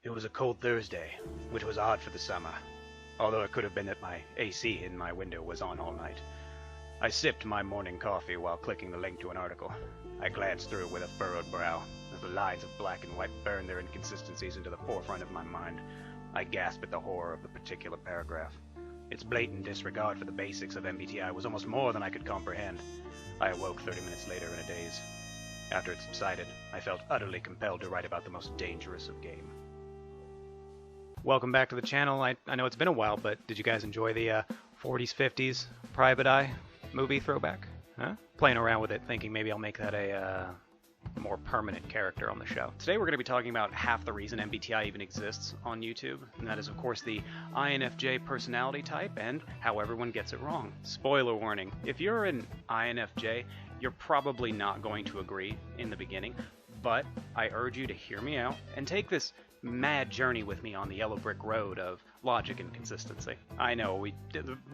It was a cold Thursday, which was odd for the summer, although it could have been that my AC in my window was on all night. I sipped my morning coffee while clicking the link to an article. I glanced through it with a furrowed brow, as the lines of black and white burned their inconsistencies into the forefront of my mind. I gasped at the horror of the particular paragraph. Its blatant disregard for the basics of MBTI was almost more than I could comprehend. I awoke 30 minutes later in a daze. After it subsided, I felt utterly compelled to write about the most dangerous of game. Welcome back to the channel. I know it's been a while, but did you guys enjoy the 40s, 50s Private Eye movie throwback? Huh? Playing around with it, thinking maybe I'll make that a more permanent character on the show. Today we're going to be talking about half the reason MBTI even exists on YouTube, and that is of course the INFJ personality type and how everyone gets it wrong. Spoiler warning, if you're an INFJ, you're probably not going to agree in the beginning, but I urge you to hear me out and take this mad journey with me on the yellow brick road of logic and consistency. I know,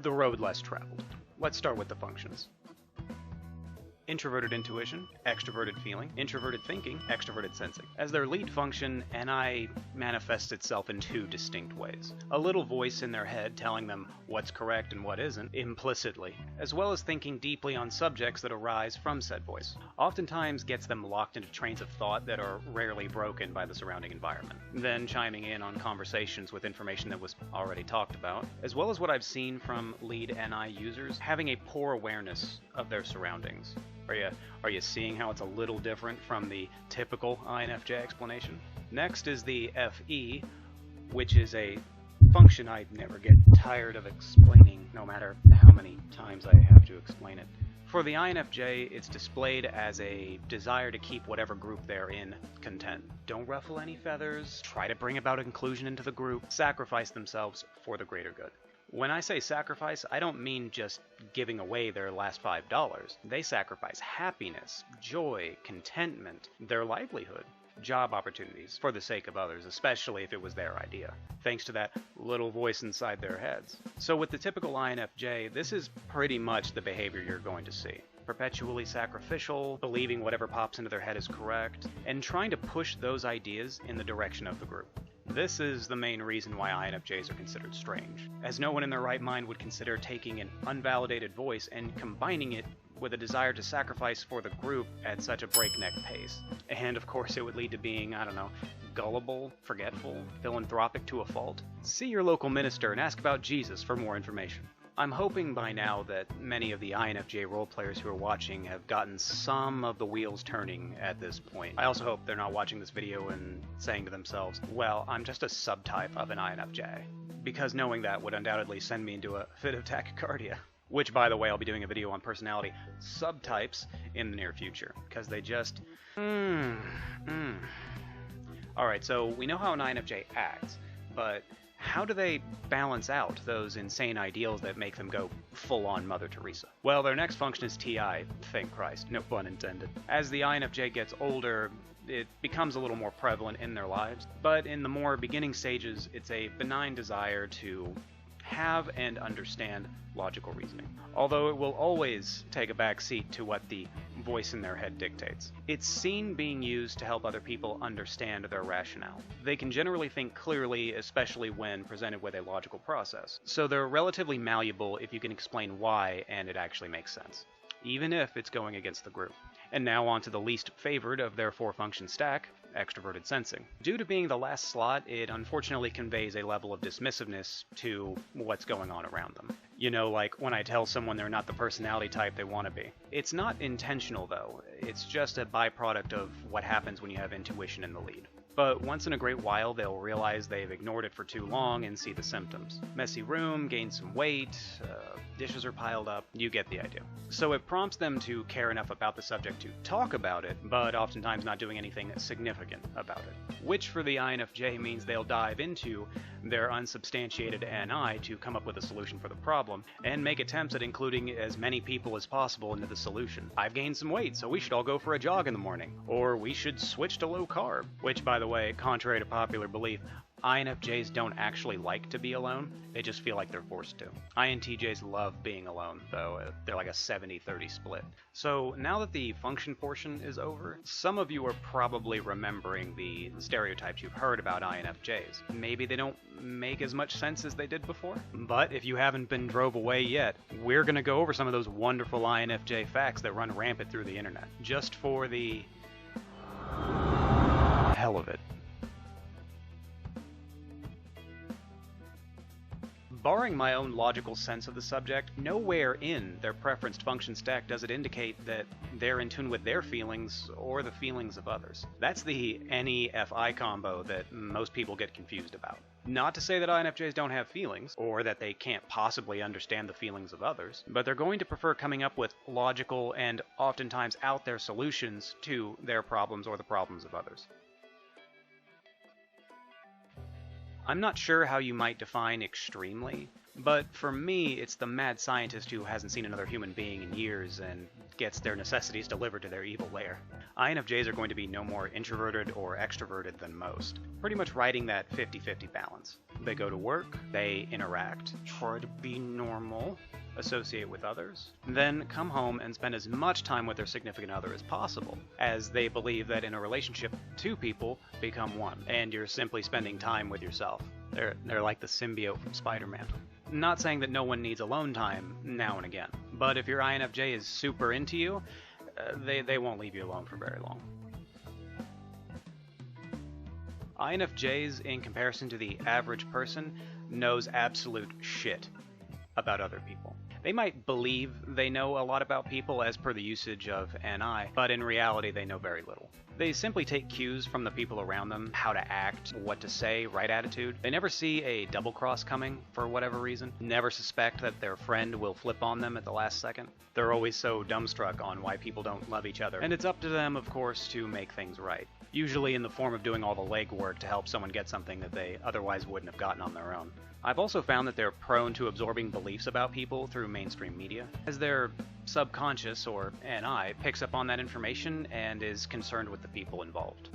the road less traveled. Let's start with the functions. Introverted intuition, extroverted feeling, introverted thinking, extroverted sensing. As their lead function, NI manifests itself in two distinct ways. A little voice in their head telling them what's correct and what isn't, implicitly, as well as thinking deeply on subjects that arise from said voice. Oftentimes gets them locked into trains of thought that are rarely broken by the surrounding environment. Then chiming in on conversations with information that was already talked about, as well as what I've seen from lead NI users having a poor awareness of their surroundings. Are you seeing how it's a little different from the typical INFJ explanation? Next is the FE, which is a function I never get tired of explaining, no matter how many times I have to explain it. For the INFJ, it's displayed as a desire to keep whatever group they're in content. Don't ruffle any feathers, try to bring about inclusion into the group, sacrifice themselves for the greater good. When I say sacrifice, I don't mean just giving away their last $5. They sacrifice happiness, joy, contentment, their livelihood, job opportunities for the sake of others, especially if it was their idea, thanks to that little voice inside their heads. So with the typical INFJ, this is pretty much the behavior you're going to see. Perpetually sacrificial, believing whatever pops into their head is correct, and trying to push those ideas in the direction of the group. This is the main reason why INFJs are considered strange, as no one in their right mind would consider taking an unvalidated voice and combining it with a desire to sacrifice for the group at such a breakneck pace. And of course it would lead to being, gullible, forgetful, philanthropic to a fault. See your local minister and ask about Jesus for more information. I'm hoping by now that many of the INFJ roleplayers who are watching have gotten some of the wheels turning at this point. I also hope they're not watching this video and saying to themselves, well, I'm just a subtype of an INFJ, because knowing that would undoubtedly send me into a fit of tachycardia. Which, by the way, I'll be doing a video on personality subtypes in the near future, because they just... Alright, so we know how an INFJ acts, but how do they balance out those insane ideals that make them go full-on Mother Teresa? Well, their next function is TI, thank Christ, no pun intended. As the INFJ gets older, it becomes a little more prevalent in their lives, but in the more beginning stages, it's a benign desire to have and understand logical reasoning, although it will always take a back seat to what the voice in their head dictates. It's seen being used to help other people understand their rationale. They can generally think clearly, especially when presented with a logical process, so they're relatively malleable if you can explain why and it actually makes sense, even if it's going against the group. And now on to the least favored of their four-function stack, extroverted sensing. Due to being the last slot, it unfortunately conveys a level of dismissiveness to what's going on around them. You know, like when I tell someone they're not the personality type they want to be. It's not intentional though, it's just a byproduct of what happens when you have intuition in the lead. But once in a great while, they'll realize they've ignored it for too long and see the symptoms. Messy room, gain some weight, dishes are piled up, you get the idea. So it prompts them to care enough about the subject to talk about it, but oftentimes not doing anything significant about it. Which for the INFJ means they'll dive into their unsubstantiated NI to come up with a solution for the problem, and make attempts at including as many people as possible into the solution. I've gained some weight, so we should all go for a jog in the morning. Or we should switch to low carb, which by the way, contrary to popular belief, INFJs don't actually like to be alone, they just feel like they're forced to. INTJs love being alone, though they're like a 70-30 split. So now that the function portion is over, some of you are probably remembering the stereotypes you've heard about INFJs. Maybe they don't make as much sense as they did before, but if you haven't been drove away yet, we're going to go over some of those wonderful INFJ facts that run rampant through the internet, just for the hell of it. Barring my own logical sense of the subject, nowhere in their preferenced function stack does it indicate that they're in tune with their feelings or the feelings of others. That's the NE-FI combo that most people get confused about. Not to say that INFJs don't have feelings, or that they can't possibly understand the feelings of others, but they're going to prefer coming up with logical and oftentimes out there solutions to their problems or the problems of others. I'm not sure how you might define extremely, but for me, it's the mad scientist who hasn't seen another human being in years and gets their necessities delivered to their evil lair. INFJs are going to be no more introverted or extroverted than most, pretty much riding that 50-50 balance. They go to work, they interact, try to be normal, associate with others, then come home and spend as much time with their significant other as possible, as they believe that in a relationship, two people become one, and you're simply spending time with yourself. They're like the symbiote from Spider-Man. Not saying that no one needs alone time now and again, but if your INFJ is super into you, they won't leave you alone for very long. INFJs, in comparison to the average person, knows absolute shit about other people. They might believe they know a lot about people as per the usage of NI, but in reality they know very little. They simply take cues from the people around them, how to act, what to say, right attitude. They never see a double cross coming for whatever reason, never suspect that their friend will flip on them at the last second. They're always so dumbstruck on why people don't love each other, and it's up to them, of course, to make things right. Usually in the form of doing all the legwork to help someone get something that they otherwise wouldn't have gotten on their own. I've also found that they're prone to absorbing beliefs about people through mainstream media, as their subconscious, or NI, picks up on that information and is concerned with the people involved.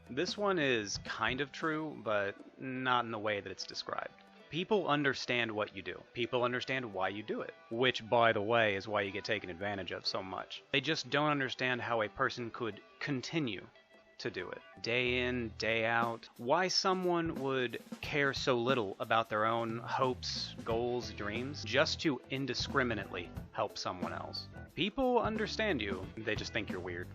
This one is kind of true, but not in the way that it's described. People understand what you do. People understand why you do it. Which, by the way, is why you get taken advantage of so much. They just don't understand how a person could continue to do it. Day in, day out. Why someone would care so little about their own hopes, goals, dreams, just to indiscriminately help someone else. People understand you. They just think you're weird.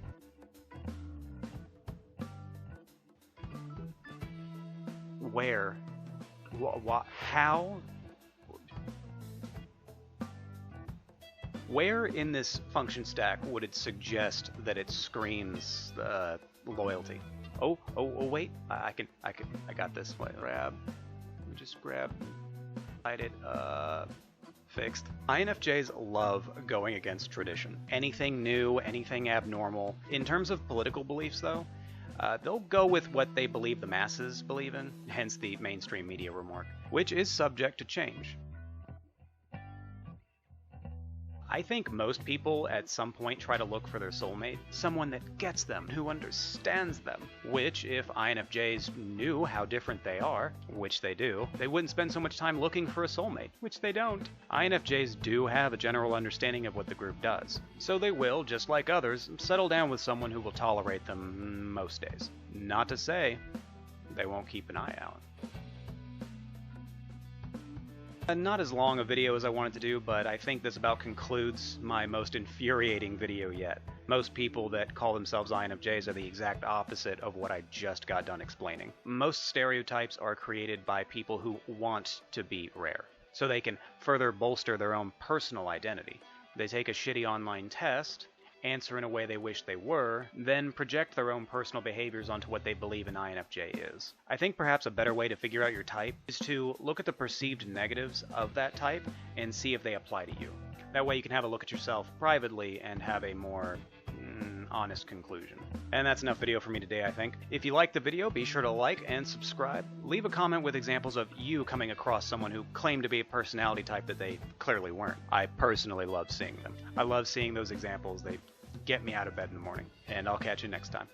Where? How? Where in this function stack would it suggest that it screams loyalty? Oh, wait, I got this. Wait, just grab, hide it, fixed. INFJs love going against tradition. Anything new, anything abnormal. In terms of political beliefs, though, they'll go with what they believe the masses believe in, hence the mainstream media remark, which is subject to change. I think most people at some point try to look for their soulmate, someone that gets them, who understands them, which, if INFJs knew how different they are, which they do, they wouldn't spend so much time looking for a soulmate, which they don't. INFJs do have a general understanding of what the group does, so they will, just like others, settle down with someone who will tolerate them most days. Not to say they won't keep an eye out. Not as long a video as I wanted to do, but I think this about concludes my most infuriating video yet. Most people that call themselves INFJs are the exact opposite of what I just got done explaining. Most stereotypes are created by people who want to be rare, so they can further bolster their own personal identity. They take a shitty online test, answer in a way they wish they were, then project their own personal behaviors onto what they believe an INFJ is. I think perhaps a better way to figure out your type is to look at the perceived negatives of that type and see if they apply to you. That way you can have a look at yourself privately and have a more honest conclusion. And that's enough video for me today, I think. If you liked the video, be sure to like and subscribe. Leave a comment with examples of you coming across someone who claimed to be a personality type that they clearly weren't. I personally love seeing them. I love seeing those examples. They get me out of bed in the morning. And I'll catch you next time.